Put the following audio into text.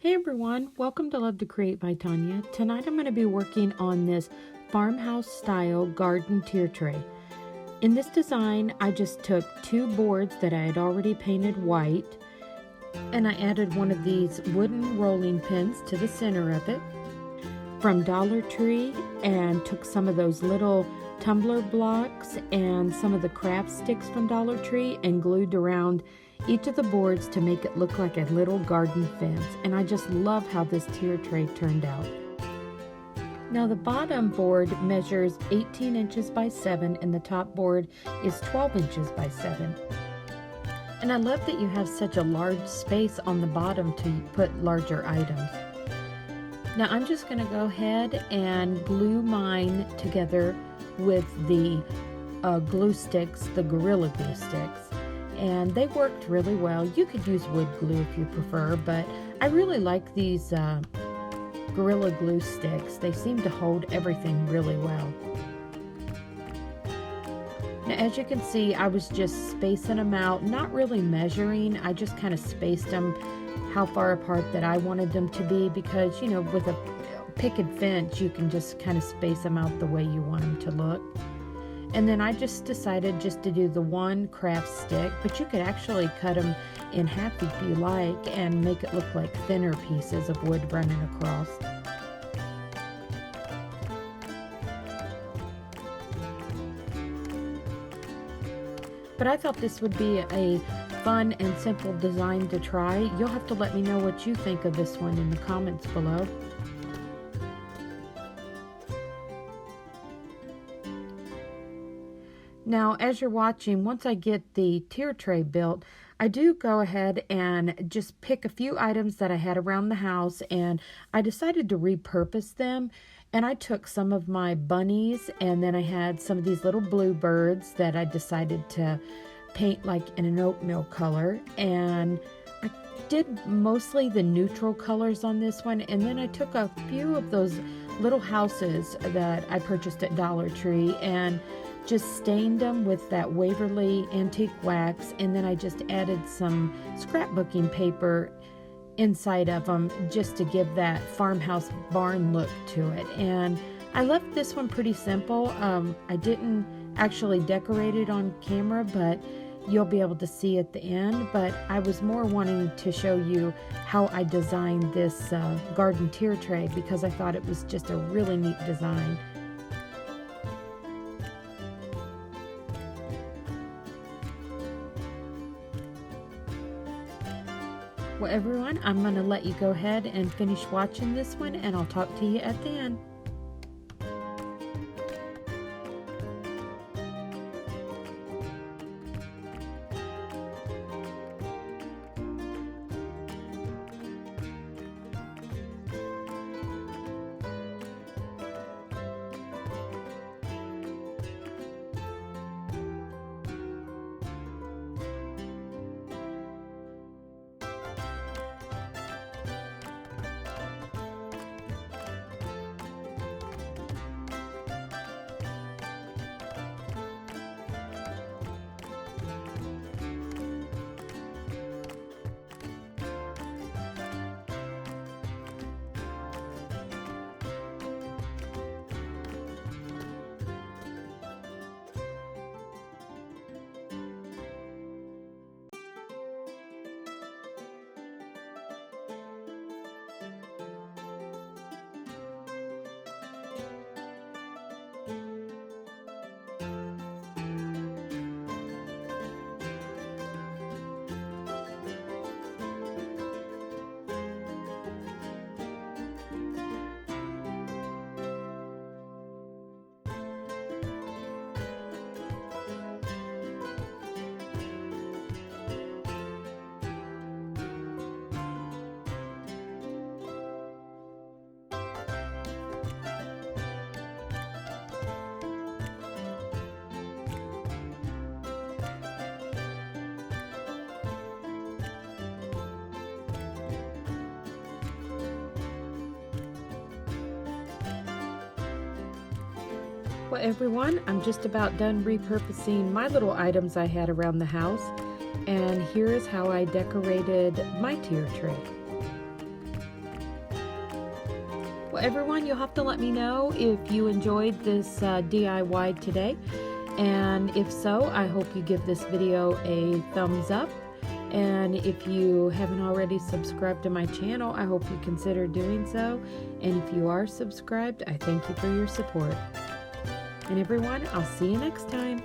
Hey everyone, welcome to Love to Create by Tonya. Tonight I'm going to be working on this farmhouse style garden tier tray. In this design, I just took two boards that I had already painted white, and I added one of these wooden rolling pins to the center of it from Dollar Tree, and took some of those little Tumblr blocks and some of the craft sticks from Dollar Tree and glued around each of the boards to make it look like a little garden fence. And I just love how this tier tray turned out. Now the bottom board measures 18 inches by 7 and the top board is 12 inches by 7. And I love that you have such a large space on the bottom to put larger items. Now I'm just going to go ahead and glue mine together with the glue sticks, the Gorilla Glue sticks. And they worked really well. You could use wood glue if you prefer, but I really like these Gorilla Glue sticks. They seem to hold everything really well. Now as you can see, I was just spacing them out, not really measuring. I just kind of spaced them how far apart that I wanted them to be, because you know, with a picket fence you can just kind of space them out the way you want them to look. And then I just decided just to do the one craft stick, but you could actually cut them in half if you like and make it look like thinner pieces of wood running across. But I thought this would be a fun and simple design to try. You'll have to let me know what you think of this one in the comments below. Now, as you're watching, once I get the tier tray built, I do go ahead and just pick a few items that I had around the house, and I decided to repurpose them. And I took some of my bunnies, and then I had some of these little bluebirds that I decided to paint like in an oatmeal color. And I did mostly the neutral colors on this one, and then I took a few of those little houses that I purchased at Dollar Tree and just stained them with that Waverly antique wax, and then I just added some scrapbooking paper inside of them just to give that farmhouse barn look to it. And I left this one pretty simple. I didn't actually decorate it on camera, but you'll be able to see at the end. But I was more wanting to show you how I designed this garden tier tray, because I thought it was just a really neat design. Well everyone, I'm going to let you go ahead and finish watching this one, and I'll talk to you at the end. Well everyone, I'm just about done repurposing my little items I had around the house, and here is how I decorated my tier tray. Well, everyone, you'll have to let me know if you enjoyed this DIY today. And if so, I hope you give this video a thumbs up. And if you haven't already subscribed to my channel, I hope you consider doing so. And if you are subscribed, I thank you for your support. And everyone, I'll see you next time.